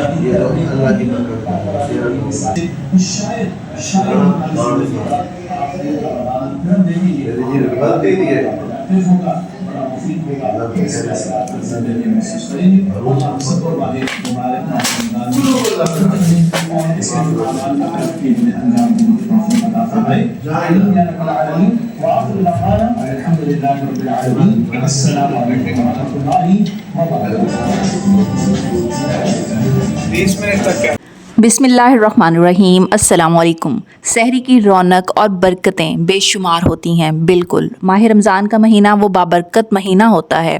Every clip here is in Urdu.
یہ اللہ کی برکت بسم اللہ الرحمن الرحیم۔ السلام علیکم۔ سحری کی رونق اور برکتیں بے شمار ہوتی ہیں۔ بالکل، ماہ رمضان کا مہینہ وہ بابرکت مہینہ ہوتا ہے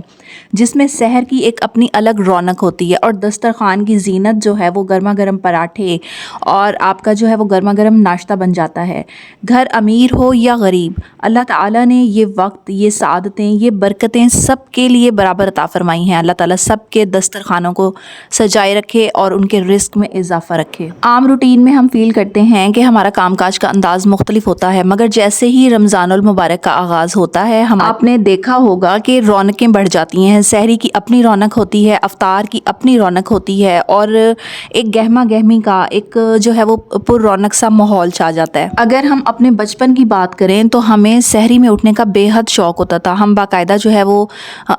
جس میں سحر کی ایک اپنی الگ رونق ہوتی ہے، اور دسترخوان کی زینت جو ہے وہ گرما گرم پراٹھے اور آپ کا جو ہے وہ گرما گرم ناشتہ بن جاتا ہے۔ گھر امیر ہو یا غریب، اللہ تعالیٰ نے یہ وقت، یہ سعادتیں، یہ برکتیں سب کے لیے برابر عطا فرمائی ہیں۔ اللہ تعالیٰ سب کے دسترخوانوں کو سجائے رکھے اور ان کے رزق میں اضافہ رکھے۔ عام روٹین میں ہم فیل کرتے ہیں کہ ہمارا کام کاج کا انداز مختلف ہوتا ہے، مگر جیسے ہی رمضان المبارک کا آغاز ہوتا ہے آپ نے دیکھا ہوگا کہ رونقیں بڑھ جاتی ہیں۔ سحری کی اپنی رونق ہوتی ہے، افطار کی اپنی رونق ہوتی ہے، اور ایک گہما گہمی کا ایک جو ہے وہ پر رونق سا ماحول چھا جاتا ہے۔ اگر ہم اپنے بچپن کی بات کریں تو ہمیں سحری میں اٹھنے کا بے حد شوق ہوتا تھا۔ ہم باقاعدہ جو ہے وہ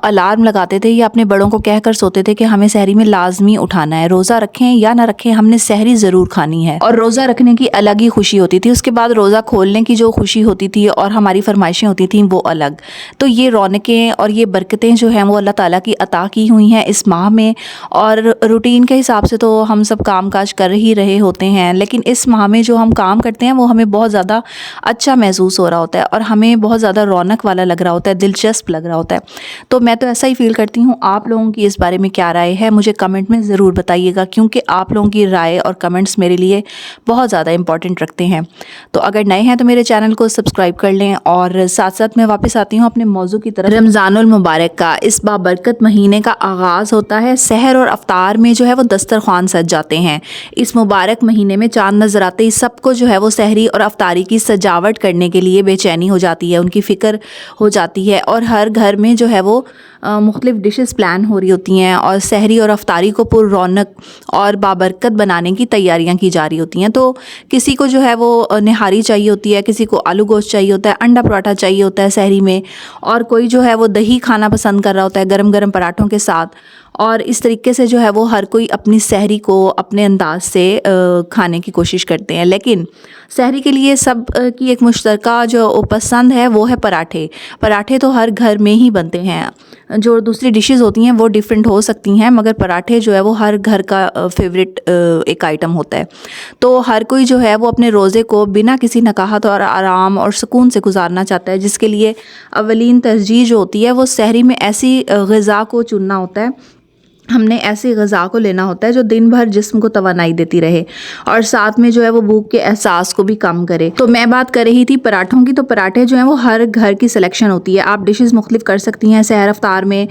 الارم لگاتے تھے یا اپنے بڑوں کو کہہ کر سوتے تھے کہ ہمیں سحری میں لازمی اٹھانا ہے، روزہ رکھیں یا نہ رکھیں ہم نے سحری ضرور کھانی ہے، اور روزہ رکھنے کی الگ ہی خوشی ہوتی تھی۔ اس کے بعد روزہ کھولنے کی جو خوشی ہوتی تھی اور ہماری فرمائشیں ہوتی تھیں وہ الگ۔ تو یہ رونقیں اور یہ برکتیں جو ہیں وہ اللہ تعالیٰ کی عطا کی ہوئی ہیں اس ماہ میں، اور روٹین کے حساب سے تو ہم سب کام کاج کر ہی رہے ہوتے ہیں، لیکن اس ماہ میں جو ہم کام کرتے ہیں وہ ہمیں بہت زیادہ اچھا محسوس ہو رہا ہوتا ہے اور ہمیں بہت زیادہ رونق والا لگ رہا ہوتا ہے، دلچسپ لگ رہا ہوتا ہے۔ تو میں تو ایسا ہی فیل کرتی ہوں۔ آپ لوگوں کی اس بارے میں کیا رائے ہے مجھے کمنٹ میں ضرور بتائیے گا، کیونکہ آپ لوگوں کی رائے اور کمنٹس میرے لیے بہت زیادہ امپورٹنٹ رکھتے ہیں۔ تو اگر نئے ہیں تو میرے چینل کو سبسکرائب کر لیں، اور ساتھ ساتھ میں واپس آتی ہوں اپنے موضوع کی طرف۔ رمضان المبارک کا اس بابرکت مہینے کا آغاز ہوتا ہے سحر اور افطار میں جو ہے وہ دسترخوان سج جاتے ہیں۔ اس مبارک مہینے میں چاند نظر آتے ہی سب کو جو ہے وہ سحری اور افطاری کی سجاوٹ کرنے کے لیے بے چینی ہو جاتی ہے، ان کی فکر ہو جاتی ہے، اور ہر گھر میں جو ہے وہ مختلف ڈشز پلان ہو رہی ہوتی ہیں، اور سحری اور افطاری کو پر رونق اور بابرکت بنانے کی تیاریاں کی جا رہی ہوتی ہیں۔ تو کسی کو جو ہے وہ نہاری چاہیے ہوتی ہے، کسی کو آلو گوشت چاہیے ہوتا ہے، انڈا پراٹھا چاہیے ہوتا ہے سحری میں، اور کوئی جو ہے وہ دہی کھانا پسند کر رہا ہوتا ہے گرم گرم پراٹھوں کے ساتھ۔ اور اس طریقے سے جو ہے وہ ہر کوئی اپنی سحری کو اپنے انداز سے کھانے کی کوشش کرتے ہیں، لیکن سحری کے لیے سب کی ایک مشترکہ جو پسند ہے وہ ہے پراٹھے۔ پراٹھے تو ہر گھر میں ہی بنتے ہیں، جو دوسری ڈشز ہوتی ہیں وہ ڈیفرنٹ ہو سکتی ہیں، مگر پراٹھے جو ہے وہ ہر گھر کا فیوریٹ ایک آئٹم ہوتا ہے۔ تو ہر کوئی جو ہے وہ اپنے روزے کو بنا کسی نکاہت اور آرام اور سکون سے گزارنا چاہتا ہے، جس کے لیے اولین ترجیح جو ہوتی ہے وہ سحری میں ایسی غذا کو چننا ہوتا ہے، ہم نے ایسی غذا کو لینا ہوتا ہے جو دن بھر جسم کو توانائی دیتی رہے اور ساتھ میں جو ہے وہ بھوک کے احساس کو بھی کم کرے۔ تو میں بات کر رہی تھی پراٹھوں کی، تو پراٹھے جو ہیں وہ ہر گھر کی سلیکشن ہوتی ہے، آپ ڈشز مختلف کر سکتی ہیں سحر افطار میں۔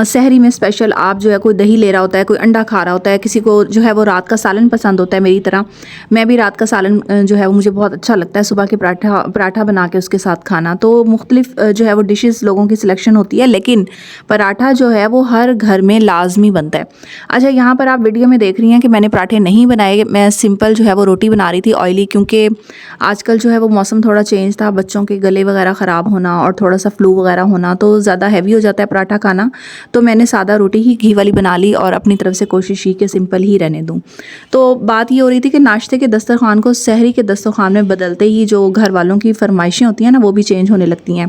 سحری میں اسپیشل آپ جو ہے کوئی دہی لے رہا ہوتا ہے، کوئی انڈا کھا رہا ہوتا ہے، کسی کو جو ہے وہ رات کا سالن پسند ہوتا ہے میری طرح۔ میں بھی رات کا سالن جو ہے وہ مجھے بہت اچھا لگتا ہے، صبح کے پراٹھا بنا کے اس کے ساتھ کھانا۔ تو مختلف جو ہے وہ ڈشز لوگوں کی سلیکشن ہوتی ہے، لیکن پراٹھا جو ہے وہ ہر گھر میں لازمی بنتا ہے۔ اچھا، یہاں پر آپ ویڈیو میں دیکھ رہی ہیں کہ میں نے پراٹھے نہیں بنائے، میں سمپل جو ہے وہ روٹی بنا رہی تھی آئلی، کیونکہ آج کل جو ہے وہ موسم تھوڑا چینج تھا، بچوں کے گلے وغیرہ خراب ہونا اور تھوڑا سا فلو وغیرہ ہونا، تو زیادہ ہیوی ہو جاتا ہے پراٹھا کھانا، تو میں نے سادہ روٹی ہی گھی والی بنا لی اور اپنی طرف سے کوشش کی کہ سمپل ہی رہنے دوں۔ تو بات یہ ہو رہی تھی کہ ناشتے کے دسترخوان کو سحری کے دسترخوان میں بدلتے ہی جو گھر والوں کی فرمائشیں ہوتی ہیں نا وہ بھی چینج ہونے لگتی ہیں۔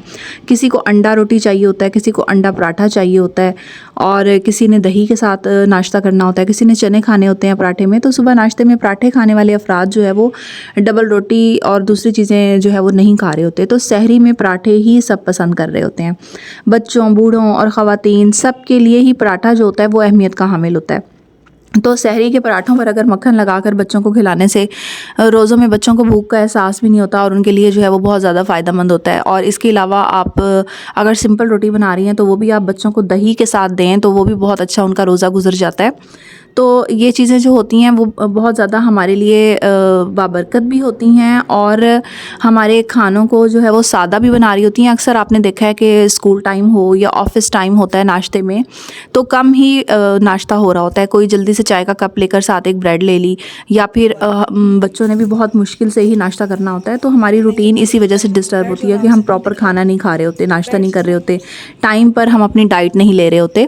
کسی کو انڈا روٹی چاہیے ہوتا ہے، کسی کو انڈا پراٹھا چاہیے ہوتا ہے، اور کسی نے دہی کے ساتھ ناشتہ کرنا ہوتا ہے، کسی نے چنے کھانے ہوتے ہیں پراٹھے میں۔ تو صبح ناشتے میں پراٹھے کھانے والے افراد جو ہے وہ ڈبل روٹی اور دوسری چیزیں جو ہے وہ نہیں کھا رہے ہوتے، تو سحری میں پراٹھے ہی سب پسند کر رہے ہوتے ہیں۔ بچوں، بوڑھوں اور خواتین سب کے لیے ہی پراٹھا جو ہوتا ہے وہ اہمیت کا حامل ہوتا ہے۔ تو سحری کے پراٹھوں پر اگر مکھن لگا کر بچوں کو کھلانے سے روزوں میں بچوں کو بھوک کا احساس بھی نہیں ہوتا، اور ان کے لیے جو ہے وہ بہت زیادہ فائدہ مند ہوتا ہے۔ اور اس کے علاوہ آپ اگر سمپل روٹی بنا رہی ہیں تو وہ بھی آپ بچوں کو دہی کے ساتھ دیں تو وہ بھی بہت اچھا ان کا روزہ گزر جاتا ہے۔ تو یہ چیزیں جو ہوتی ہیں وہ بہت زیادہ ہمارے لیے بابرکت بھی ہوتی ہیں، اور ہمارے کھانوں کو جو ہے وہ سادہ بھی بنا رہی ہوتی ہیں۔ اکثر آپ نے دیکھا ہے کہ اسکول ٹائم ہو یا آفس ٹائم ہوتا ہے ناشتے میں، تو کم ہی ناشتہ ہو رہا ہوتا ہے، کوئی جلدی سے چائے کا کپ لے کر ساتھ ایک بریڈ لے لی، یا پھر بچوں نے بھی بہت مشکل سے ہی ناشتہ کرنا ہوتا ہے، تو ہماری روٹین اسی وجہ سے ڈسٹرب ہوتی ہے کہ ہم پراپر کھانا نہیں کھا رہے ہوتے، ناشتہ نہیں کر رہے ہوتے، ٹائم پر ہم اپنی ڈائٹ نہیں لے رہے ہوتے۔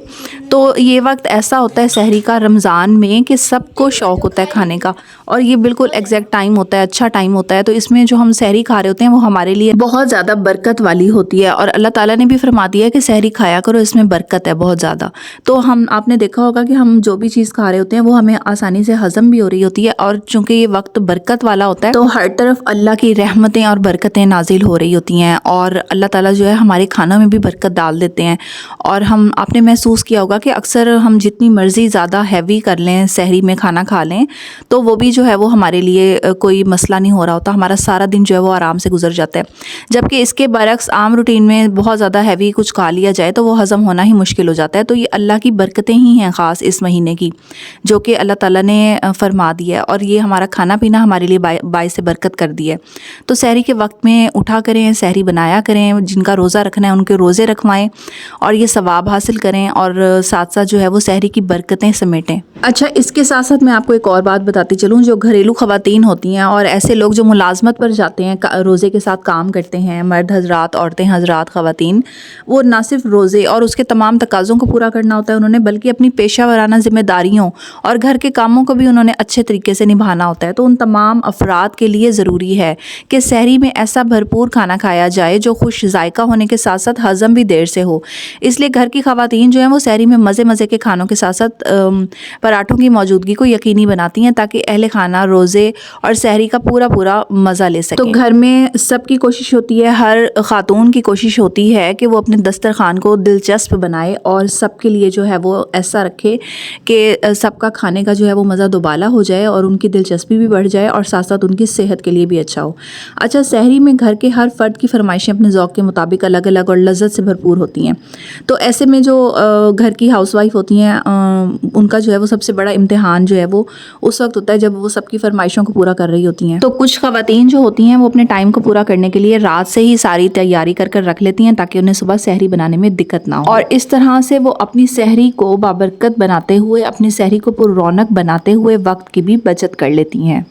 تو یہ وقت ایسا ہوتا ہے سحری کا رمضان میں کہ سب کو شوق ہوتا ہے کھانے کا، اور یہ بالکل ایگزیکٹ ٹائم ہوتا ہے، اچھا ٹائم ہوتا ہے۔ تو اس میں جو ہم سحری کھا رہے ہوتے ہیں وہ ہمارے لیے بہت زیادہ برکت والی ہوتی ہے، اور اللہ تعالیٰ نے بھی فرما دیا ہے کہ سحری کھایا کرو، اس میں برکت ہے بہت زیادہ۔ تو آپ نے دیکھا ہوگا کہ ہم جو بھی چیز کھا رہے ہوتے ہیں وہ ہمیں آسانی سے ہضم بھی ہو رہی ہوتی ہے، اور چونکہ یہ وقت برکت والا ہوتا ہے تو ہر طرف اللہ کی رحمتیں اور برکتیں نازل ہو رہی ہوتی ہیں، اور اللہ تعالیٰ جو ہے ہمارے کھانوں میں بھی برکت ڈال دیتے ہیں۔ اور آپ نے محسوس کیا ہوگا کہ اکثر ہم جتنی مرضی زیادہ ہیوی کر لیں، سحری میں کھانا کھا لیں، تو وہ بھی جو ہے وہ ہمارے لیے کوئی مسئلہ نہیں ہو رہا ہوتا، ہمارا سارا دن جو ہے وہ آرام سے گزر جاتا ہے۔ جبکہ اس کے برعکس عام روٹین میں بہت زیادہ ہیوی کچھ کھا لیا جائے تو وہ ہضم ہونا ہی مشکل ہو جاتا ہے۔ تو یہ اللہ کی برکتیں ہی ہیں خاص اس مہینے کی، جو کہ اللہ تعالیٰ نے فرما دی ہے، اور یہ ہمارا کھانا پینا ہمارے لیے باعث برکت کر دی ہے۔ تو سحری کے وقت میں اٹھا کریں، سحری بنایا کریں، جن کا روزہ رکھنا ہے ان کے روزے رکھوائیں اور یہ ثواب حاصل کریں، اور ساتھ ساتھ جو ہے وہ سحری کی برکتیں سمیٹیں۔ اچھا، اس کے ساتھ ساتھ میں آپ کو ایک اور بات بتاتی چلوں، جو گھریلو خواتین ہوتی ہیں اور ایسے لوگ جو ملازمت پر جاتے ہیں، روزے کے ساتھ کام کرتے ہیں، مرد حضرات، عورتیں حضرات، خواتین، وہ نہ صرف روزے اور اس کے تمام تقاضوں کو پورا کرنا ہوتا ہے انہوں نے، بلکہ اپنی پیشہ ورانہ ذمہ داریوں اور گھر کے کاموں کو بھی انہوں نے اچھے طریقے سے نبھانا ہوتا ہے۔ تو ان تمام افراد کے لیے ضروری ہے کہ سحری میں ایسا بھرپور کھانا کھایا جائے جو خوش ذائقہ ہونے کے ساتھ ساتھ ہضم بھی دیر سے ہو۔ اس لیے گھر کی خواتین جو ہیں وہ سحری میں مزے مزے کے کھانوں کے ساتھ ساتھ پراٹھوں کی موجودگی کو یقینی بناتی ہیں تاکہ اہل خانہ روزے اور سحری کا پورا مزہ لے سکیں۔ تو گھر میں سب کی کوشش ہوتی ہے، ہر خاتون کی کوشش ہوتی ہے کہ وہ اپنے دسترخوان کو دلچسپ بنائے اور سب کے لیے جو ہے وہ ایسا رکھے کہ سب کا کھانے کا جو ہے وہ مزہ دوبالا ہو جائے اور ان کی دلچسپی بھی بڑھ جائے اور ساتھ ساتھ ان کی صحت کے لیے بھی اچھا ہو۔ اچھا، سحری میں گھر کے ہر فرد کی فرمائشیں اپنے ذوق کے مطابق الگ الگ اور لذت سے بھرپور ہوتی ہیں۔ تو ایسے میں جو گھر کی ہاؤس وائف ہوتی ہیں ان کا جو ہے وہ سب سے بڑا امتحان جو ہے وہ اس وقت ہوتا ہے جب وہ سب کی فرمائشوں کو پورا کر رہی ہوتی ہیں۔ تو کچھ خواتین جو ہوتی ہیں وہ اپنے ٹائم کو پورا کرنے کے لیے رات سے ہی ساری تیاری کر رکھ لیتی ہیں تاکہ انہیں صبح سحری بنانے میں دقت نہ ہو، اور اس طرح سے وہ اپنی سحری کو بابرکت بناتے ہوئے، اپنی سحری کو پر رونق بناتے ہوئے وقت کی بھی بچت کر لیتی ہیں۔